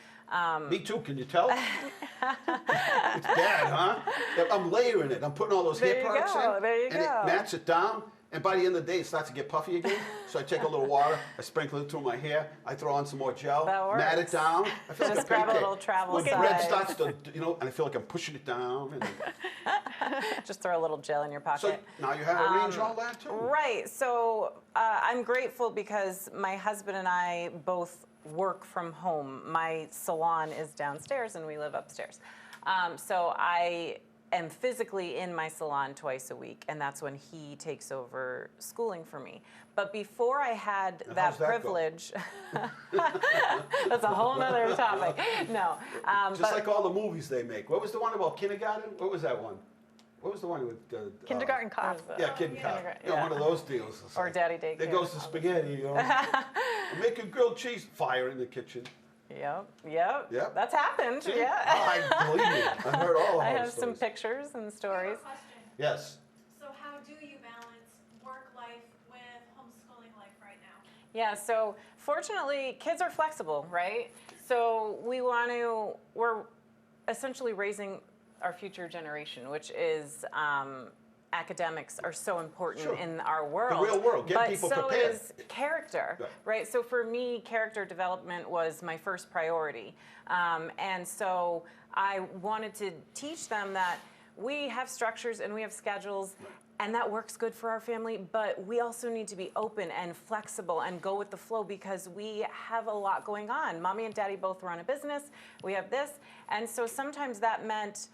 Me too, can you tell? It's bad, huh? I'm layering it. I'm putting all those hair products in. There you and go. it mats it down. And by the end of the day, it starts to get puffy again. So I take a little water, I sprinkle it through my hair, I throw on some more gel, That works. mat it down. I feel like Just a grab a pancake. little travel When size. bread starts to, and I feel like I'm pushing it down. And Just throw a little gel in your pocket. so now you have to arrange all that too. Right. So I'm grateful because my husband and I both work from home. My salon is downstairs and we live upstairs. So I am physically in my salon twice a week, and that's when he takes over schooling for me. But before I had And that how's that go? privilege, that's a whole nother topic. No. Just but like all the movies they make. What was the one about kindergarten? What was that one? What was the one with Kindergarten Cop. Yeah, Kid Cop. Yeah. One of those deals. It's Or like, Daddy Daycare. There goes the spaghetti. Make a grilled cheese. Fire in the kitchen. Yep. That's happened. See? Yeah. I believe me. I heard all the I horror have some stories. pictures and stories. Question. Yes. So how do you balance work life with homeschooling life right now? Yeah, so fortunately, kids are flexible, right? So we're essentially raising our future generation, which is academics are so important Sure. in our world. The real world, get but people so prepared. is character, Right. right? So for me, character development was my first priority. And so I wanted to teach them that we have structures and we have schedules, and that works good for our family, but we also need to be open and flexible and go with the flow because we have a lot going on. Mommy and Daddy both run a business. We have this. And so sometimes that meant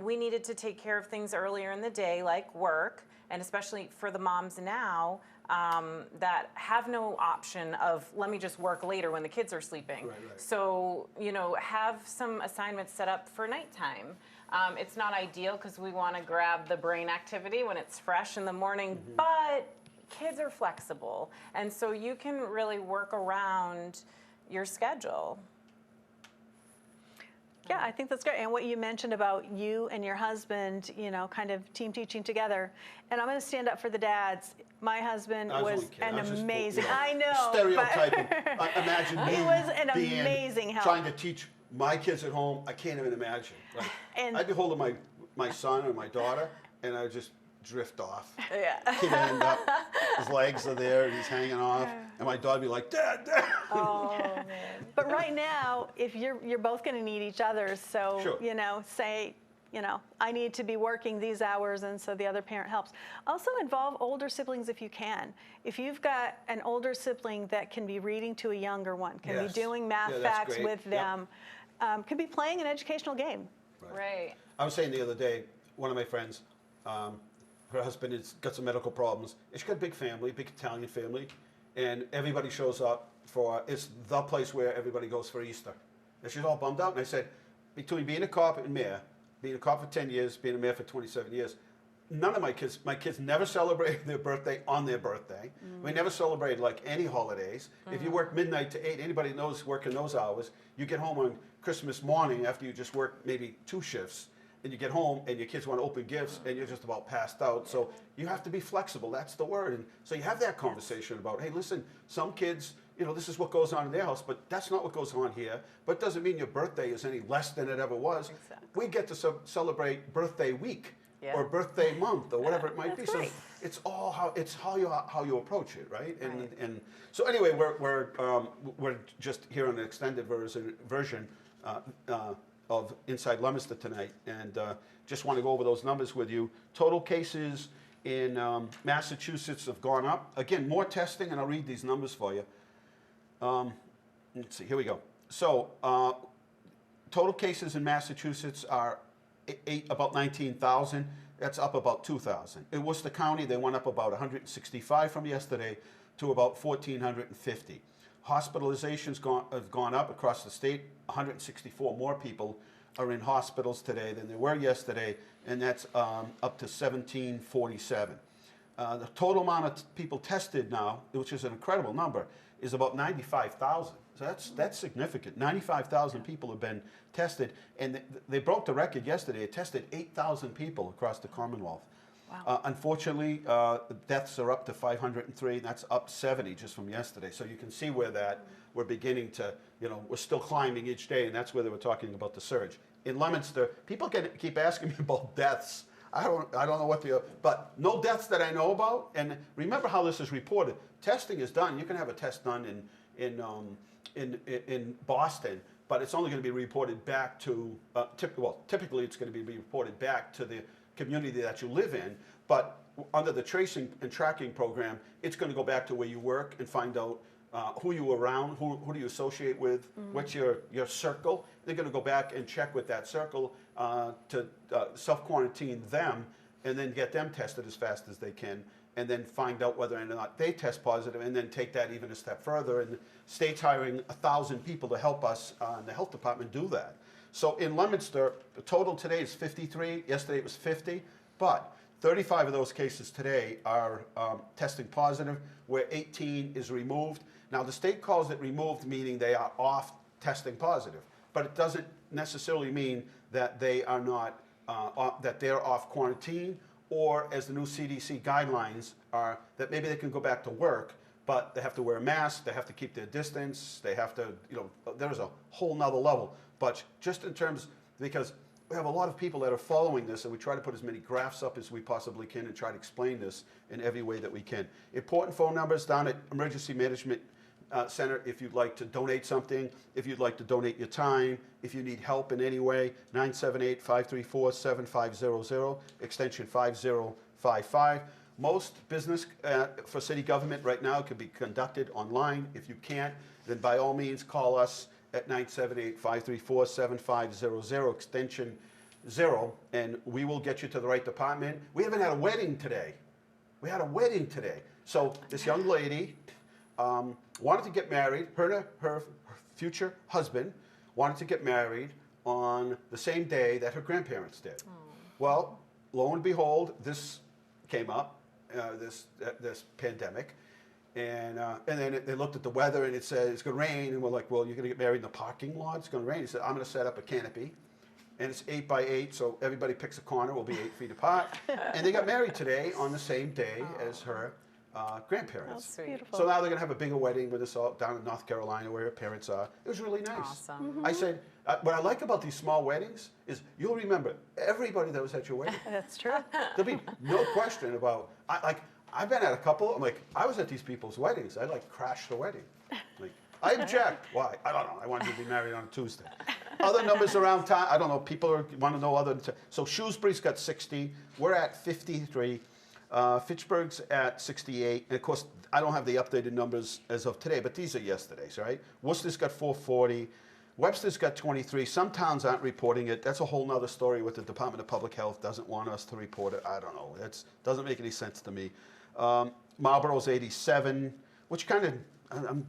we needed to take care of things earlier in the day, like work, and especially for the moms now that have no option of, let me just work later when the kids are sleeping. Right. So, have some assignments set up for nighttime. It's not ideal because we want to grab the brain activity when it's fresh in the morning, but kids are flexible. And so you can really work around your schedule. Yeah, I think that's great. And what you mentioned about you and your husband, kind of team teaching together. And I'm going to stand up for the dads. My husband I was was only kidding. an I was just, amazing. I know. Stereotyping. but- Imagine me He was an being, amazing help. trying to teach my kids at home. I can't even imagine. Like, And- I'd be holding my son or my daughter, and I would just drift off. Yeah. He'd end up, his legs are there, and he's hanging off, and my dad would be like, Dad, Dad. Oh, man. But right now, if you're both going to need each other, so Sure. say, I need to be working these hours, and so the other parent helps. Also involve older siblings if you can. If you've got an older sibling that can be reading to a younger one, can Yes. be doing math Yeah, that's facts great. with Yep. them, could be playing an educational game. Right. I was saying the other day, one of my friends, her husband has got some medical problems. And she's got a big family, big Italian family, and everybody shows up it's the place where everybody goes for Easter. And she's all bummed out. And I said, between being a cop and mayor, being a cop for 10 years, being a mayor for 27 years, none of my kids never celebrated their birthday on their birthday. We never celebrated like any holidays. If you work midnight to 8, anybody knows working those hours, you get home on Christmas morning after you just work maybe 2 shifts, and you get home and your kids want to open gifts and you're just about passed out. So you have to be flexible. That's the word. And so you have that conversation about, hey, listen, some kids, this is what goes on in their house, but that's not what goes on here. But it doesn't mean your birthday is any less than it ever was. Exactly. We get to celebrate birthday week. Yeah. Or birthday month, or whatever it might be. That's right. So it's all how you approach it, right? And so anyway, we're just here on an extended version of Inside Leominster tonight, and just want to go over those numbers with you. Total cases in Massachusetts have gone up. Again, more testing, and I'll read these numbers for you. Let's see. Here we go. So total cases in Massachusetts are about 19,000. That's up about 2,000. In Worcester County, they went up about 165 from yesterday to about 1,450. Hospitalizations have gone up across the state. 164 more people are in hospitals today than there were yesterday, and that's up to 1,747. The total amount of people tested now, which is an incredible number, is about 95,000. So that's significant. 95,000 people have been tested, and they broke the record yesterday. It tested 8,000 people across the Commonwealth. Wow. Unfortunately, deaths are up to 503, and that's up 70 just from yesterday. So you can see where we're beginning to, we're still climbing each day, and that's where they were talking about the surge. In Leominster, people keep asking me about deaths. I don't know but no deaths that I know about. And remember how this is reported. Testing is done. You can have a test done in Boston, but it's only going to be reported back to, typically it's going to be reported back to the community that you live in, but under the tracing and tracking program, it's going to go back to where you work and find out who you were around, who do you associate with, what's your circle. They're going to go back and check with that circle to self-quarantine them and then get them tested as fast as they can, and then find out whether or not they test positive, and then take that even a step further. And the state's hiring 1,000 people to help us in the health department do that. So in Leominster, the total today is 53. Yesterday it was 50, but 35 of those cases today are testing positive, where 18 is removed. Now the state calls it removed, meaning they are off testing positive, but it doesn't necessarily mean that they are not that they're off quarantine, or as the new CDC guidelines are, that maybe they can go back to work, but they have to wear a mask, they have to keep their distance, they have to, there's a whole nother level. But just in terms, because we have a lot of people that are following this, and we try to put as many graphs up as we possibly can and try to explain this in every way that we can. Important phone numbers down at Emergency Management Center if you'd like to donate something, if you'd like to donate your time, if you need help in any way, 978-534-7500, extension 5055. Most business for city government right now can be conducted online. If you can't, then by all means call us at 978-534-7500, extension 0, and we will get you to the right department. We haven't had a wedding today. We had a wedding today. So this young lady wanted to get married. Her future husband wanted to get married on the same day that her grandparents did. Well, lo and behold, this came up, this pandemic. And then they looked at the weather, and it said it's going to rain. And we're like, well, you're going to get married in the parking lot? It's going to rain. He said, I'm going to set up a canopy. And it's 8 by 8, so everybody picks a corner. We'll be 8 feet apart. And they got married today on the same day as her grandparents. That's sweet. Beautiful. So now they're going to have a bigger wedding with us all down in North Carolina where her parents are. It was really nice. Awesome. I said, what I like about these small weddings is you'll remember everybody that was at your wedding. That's true. There'll be no question about, I've been at a couple, I'm like, I was at these people's weddings. I like crashed the wedding. Like, I object. Why? I don't know. I wanted to be married on a Tuesday. Other numbers around town, I don't know. People want to know other. So Shrewsbury's got 60. We're at 53. Fitchburg's at 68. And of course, I don't have the updated numbers as of today, but these are yesterday's, right? Worcester's got 440. Webster's got 23. Some towns aren't reporting it. That's a whole nother story with the Department of Public Health doesn't want us to report it. I don't know. It doesn't make any sense to me. Marlborough's 87, which kind of,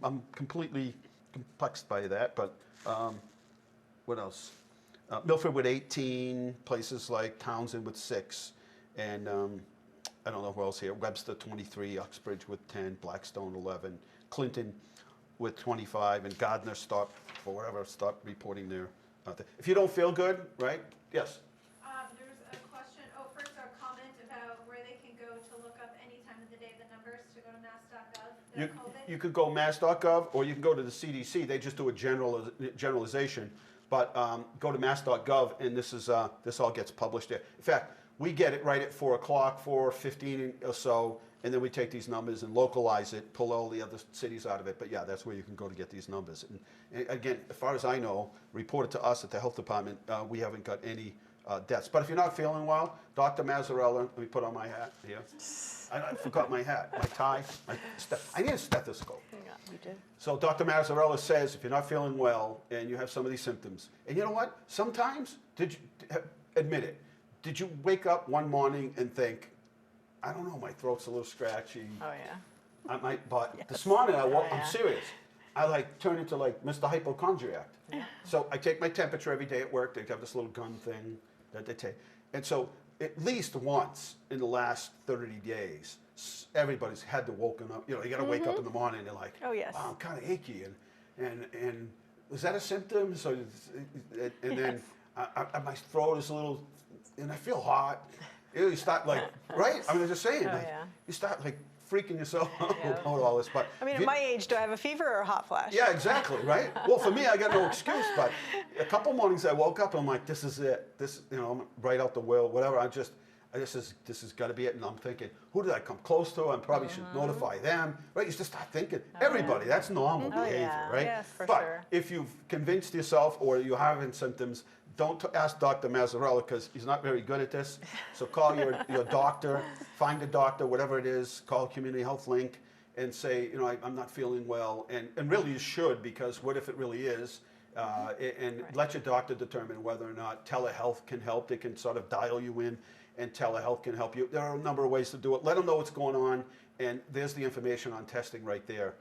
I'm completely complexed by that, but what else? Milford with 18, places like Townsend with 6, and I don't know who else here. Webster 23, Uxbridge with 10, Blackstone 11, Clinton with 25, and Gardner stopped reporting their. If you don't feel good, right? Yes. There's a question. First a comment about where they can go to look up any time of the day the numbers to go to mass.gov. You could go mass.gov or you can go to the CDC. They just do a generalization. But go to mass.gov and this all gets published there. In fact, we get it right at 4 o'clock, 4:15 or so, and then we take these numbers and localize it, pull all the other cities out of it. But yeah, that's where you can go to get these numbers. And again, as far as I know, reported to us at the health department, we haven't got any deaths. But if you're not feeling well, Dr. Mazzarella, let me put on my hat here. I forgot my hat, my tie. I need a stethoscope. Yeah, you did. So Dr. Mazzarella says if you're not feeling well and you have some of these symptoms, and you know what? Sometimes, admit it, did you wake up one morning and think, I don't know, my throat's a little scratchy. Oh, yeah. I might, but this morning I woke, Oh, yeah. I'm serious. I turn into Mr. Hypochondriac. Yeah. So I take my temperature every day at work. They have this little gun thing that they take. And so at least once in the last 30 days, everybody's had to woken up. You know, you got to wake up in the morning and they're like, Oh, yes. I'm kind of achy. And is that a symptom? So, and then my throat is a little, and I feel hot. You start right? I mean, I'm just saying, yeah. you start freaking yourself out Yeah. about all this. But I mean, at my age, do I have a fever or a hot flash? yeah, exactly, right? Well, for me, I got no excuse, but a couple mornings I woke up and I'm like, this is it. This, I'm right out the will, whatever. This has got to be it. And I'm thinking, who did I come close to? I probably should notify them, right? You just start thinking, everybody, that's normal behavior, yeah. right? Yes, for but sure. if you've convinced yourself or you're having symptoms, don't ask Dr. Mazzarella because he's not very good at this. So call your doctor, find a doctor, whatever it is, call Community Health Link and say, I'm not feeling well. And really you should, because what if it really is? And let your doctor determine whether or not telehealth can help. They can sort of dial you in and telehealth can help you. There are a number of ways to do it. Let them know what's going on, and there's the information on testing right there.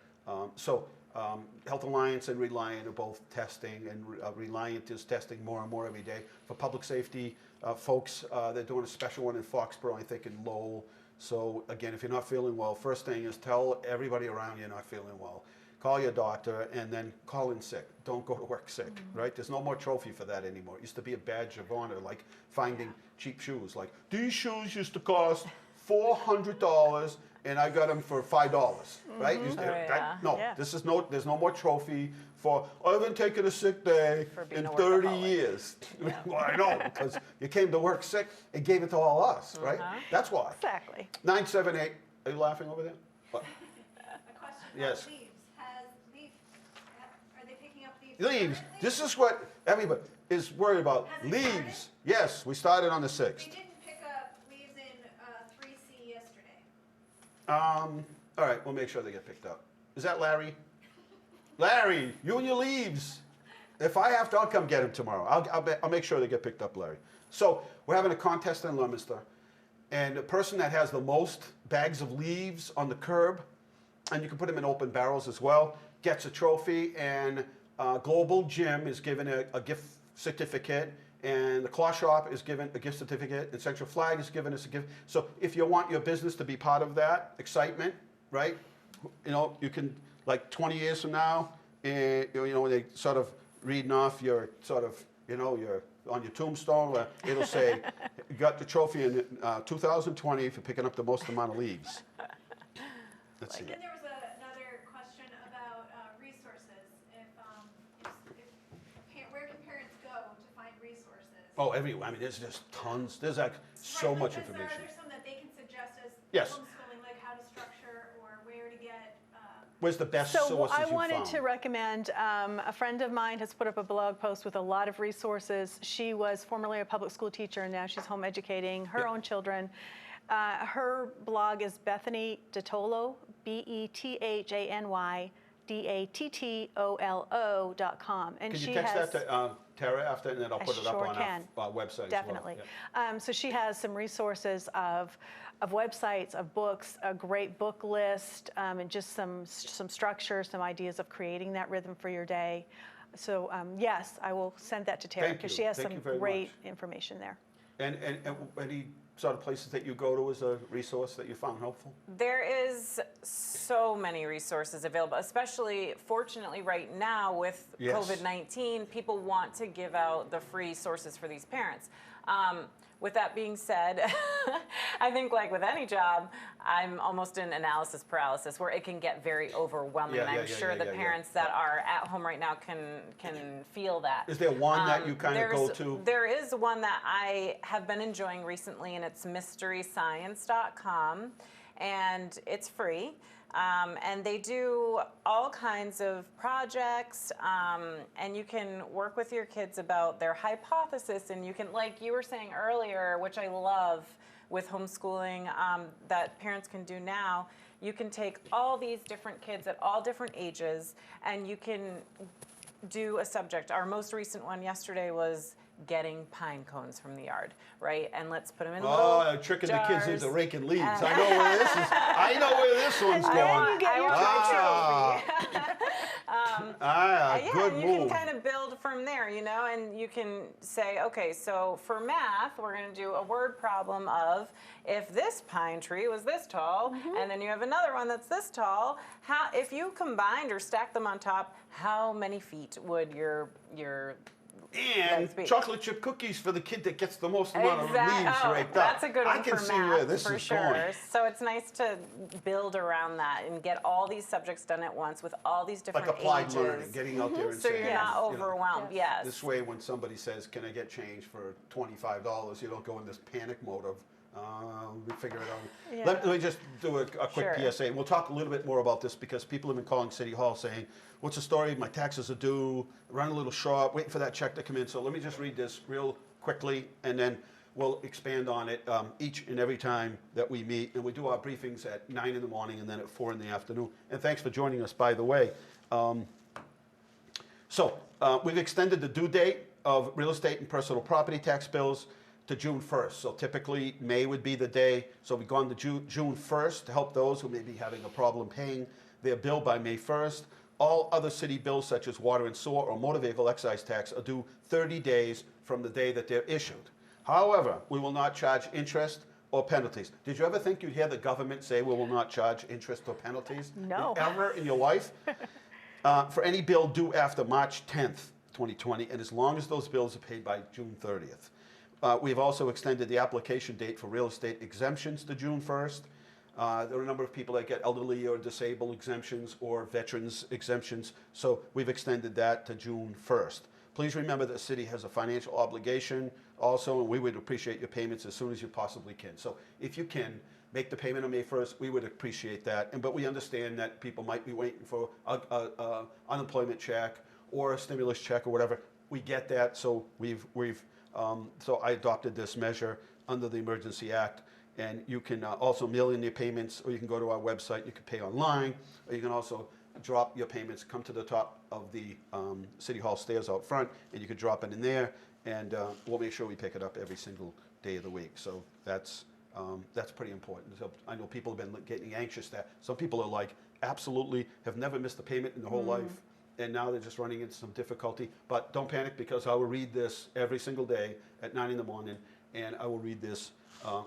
Health Alliance and Reliant are both testing, and Reliant is testing more and more every day. For public safety folks, they're doing a special one in Foxborough, I think in Lowell. So again, if you're not feeling well, first thing is tell everybody around you you're not feeling well. Call your doctor and then call in sick. Don't go to work sick, right? There's no more trophy for that anymore. It used to be a badge of honor, like finding cheap shoes. Like, these shoes used to cost $400 and I got them for $5, right? There's no more trophy for, I haven't taken a sick day in 30 years. Well, I know, because you came to work sick and gave it to all us, right? That's why. Exactly. 978, are you laughing over there? What? A question Yes. about leaves. Are they picking up leaves? Leaves. currently? This is what everybody is worried about. Has it Leaves. started? Yes, we started on the They 6th. didn't pick up leaves in 3C yesterday. All right, we'll make sure they get picked up. Is that Larry? Larry, you and your leaves. If I have to, I'll come get him tomorrow. I'll make sure they get picked up, Larry. So we're having a contest in Leominster, and the person that has the most bags of leaves on the curb, and you can put them in open barrels as well, gets a trophy, and Global Gym is given a gift certificate, and the Claw Shop is given a gift certificate, and Central Flag is given us a gift. So if you want your business to be part of that excitement, right? You can, like 20 years from now, when they sort of reading off your sort of, your on your tombstone where it'll say, you got the trophy in 2020 for picking up the most amount of leaves. Let's see. Then there was another question about resources. Where can parents go to find resources? Oh, everywhere. I mean, there's just tons. There's like so Right, much but information. Are there some that they can suggest as Yes. homeschooling, like how to structure or where to get? Where's the best So sources I you wanted found? to recommend, a friend of mine has put up a blog post with a lot of resources. She was formerly a public school teacher and now she's home educating her own children. Her blog is Bethany Dattolo, BethanyDattolo.com. And Can you she text has, that to Tara after, and then I'll I put it up sure on can. our website Definitely. as well. So she has some resources of websites, of books, a great book list, and just some structure, some ideas of creating that rhythm for your day. So yes, I will send that to Tara Thank because you. she has Thank some you very great much. information there. And any sort of places that you go to as a resource that you found helpful? There is so many resources available, especially fortunately right now with Yes. COVID-19, people want to give out the free sources for these parents. With that being said, I think like with any job, I'm almost in analysis paralysis where it can get very overwhelming. And I'm sure the parents that are at home right now can feel that. Is there one that you kind of go to? There is one that I have been enjoying recently, and it's mysteryscience.com, and it's free. And they do all kinds of projects, and you can work with your kids about their hypothesis, and you can, like you were saying earlier, which I love with homeschooling that parents can do now, you can take all these different kids at all different ages, and you can do a subject. Our most recent one yesterday was getting pine cones from the yard, right? And let's put them in little tricking jars. the kids into raking leaves. I know where this is. I know where this one's going. you get your Yeah, good and you move. can kind of build from there, you know, and you can say, okay, so for math, we're going to do a word problem of if this pine tree was this tall, and then you have another one that's this tall, how, if you combined or stacked them on top, how many feet would your And legs be? chocolate chip cookies for the kid that gets the most amount of leaves Oh, raked up. that's a good one I can for see math, where this for is sure. going. So it's nice to build around that and get all these subjects done at once with all these different Like applied ages. learning, getting out there and So saying, you're not you know, overwhelmed. Yes. this way when somebody says, can I get change for $25, you don't go in this panic mode of, we figure it out. Yeah. Let me just do a quick Sure. PSA. And we'll talk a little bit more about this because people have been calling City Hall saying, what's the story? My taxes are due, run a little short, waiting for that check to come in. So let me just read this real quickly and then we'll expand on it each and every time that we meet. And we do our briefings at 9 in the morning and then at 4 in the afternoon. And thanks for joining us, by the way. We've extended the due date of real estate and personal property tax bills to June 1st. So typically May would be the day. So we've gone to June 1st to help those who may be having a problem paying their bill by May 1st. All other city bills such as water and sewer or motor vehicle excise tax are due 30 days from the day that they're issued. However, we will not charge interest or penalties. Did you ever think you'd hear the government say we will not charge interest or penalties? No. Ever in your life? For any bill due after March 10th, 2020, and as long as those bills are paid by June 30th. We've also extended the application date for real estate exemptions to June 1st. There are a number of people that get elderly or disabled exemptions or veterans exemptions, so we've extended that to June 1st. Please remember that the city has a financial obligation also, and we would appreciate your payments as soon as you possibly can. So if you can, make the payment on May 1st, we would appreciate that. But we understand that people might be waiting for an unemployment check or a stimulus check or whatever. We get that, so so I adopted this measure under the Emergency Act. And you can also mail in your payments, or you can go to our website. You can pay online, or you can also drop your payments, come to the top of the City Hall stairs out front, and you can drop it in there, and we'll make sure we pick it up every single day of the week. So that's pretty important. So I know people have been getting anxious that some people are like, absolutely, have never missed a payment in their whole life, and now they're just running into some difficulty. But don't panic, because I will read this every single day at 9 in the morning, and I will read this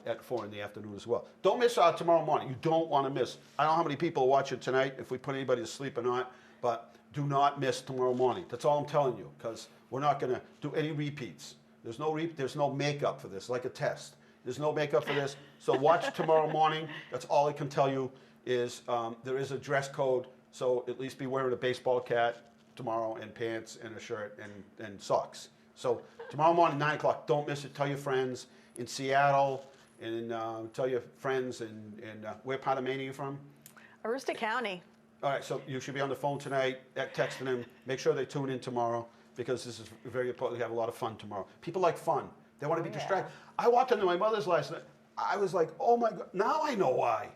at 4 in the afternoon as well. Don't miss tomorrow morning. You don't want to miss. I don't know how many people are watching tonight, if we put anybody to sleep or not, but do not miss tomorrow morning. That's all I'm telling you, because we're not going to do any repeats. There's no makeup for this, like a test. There's no makeup for this. So watch tomorrow morning. That's all I can tell you is there is a dress code. So at least be wearing a baseball cap tomorrow and pants and a shirt and socks. So tomorrow morning, 9 o'clock. Don't miss it. Tell your friends in Seattle and tell your friends in where part of Maine are you from? Aroostook County. All right, so you should be on the phone tonight, texting them. Make sure they tune in tomorrow because this is very important. We have a lot of fun tomorrow. People like fun. They want to be distracted. I walked into my mother's last night. I was like, oh my God, now I know why.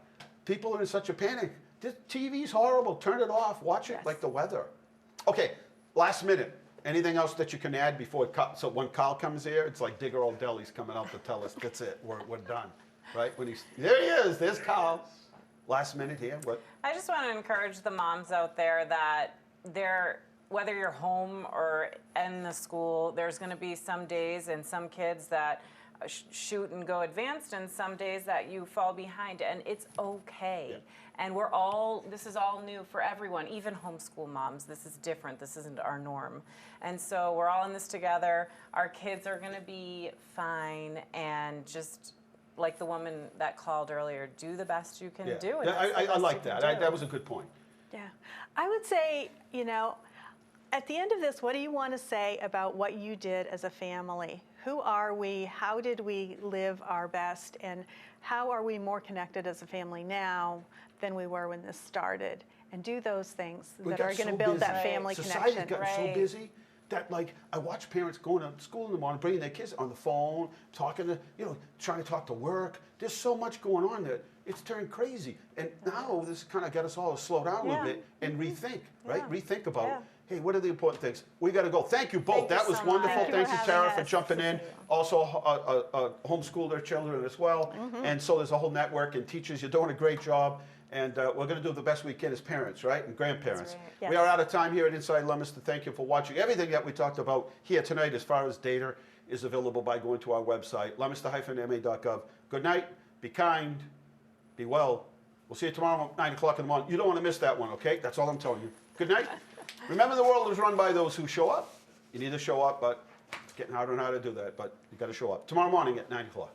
People are in such a panic. This TV's horrible. Turn it off. Watch it like the weather. Okay, last minute. Anything else that you can add before, so when Carl comes here, it's like Digger Old Deli's coming out to tell us, that's it, we're done, right? There he is, there's Carl. Last minute here, what? I just want to encourage the moms out there that whether you're home or in the school, there's going to be some days and some kids that shoot and go advanced and some days that you fall behind, and it's okay. Yeah. And this is all new for everyone, even homeschool moms. This is different. This isn't our norm. And so we're all in this together. Our kids are going to be fine, and just like the woman that called earlier, do the best you can do. And I like that. That was a good point. Yeah. I would say, at the end of this, what do you want to say about what you did as a family? Who are we? How did we live our best? And how are we more connected as a family now than we were when this started? And do those things that are going to build that family connection. Society got so busy that, like, I watch parents going to school in the morning, bringing their kids on the phone, talking to, trying to talk to work. There's so much going on that it's turned crazy. And now this kind of got us all to slow down a little bit and rethink, right? Rethink about, hey, what are the important things? We got to go. Thank you both. That was wonderful. Thank you, Tara, for jumping in. Also, homeschool their children as well. And so there's a whole network, and teachers, you're doing a great job. And we're going to do the best we can as parents, right? And grandparents. Right. Yes. We are out of time here at Inside Leominster. Thank you for watching. Everything that we talked about here tonight as far as data is available by going to our website, leominster-ma.gov. Good night. Be kind. Be well. We'll see you tomorrow at 9 o'clock in the morning. You don't want to miss that one, okay? That's all I'm telling you. Good night. Remember, the world is run by those who show up. You need to show up, but it's getting harder and harder to do that. But you got to show up. Tomorrow morning at 9 o'clock.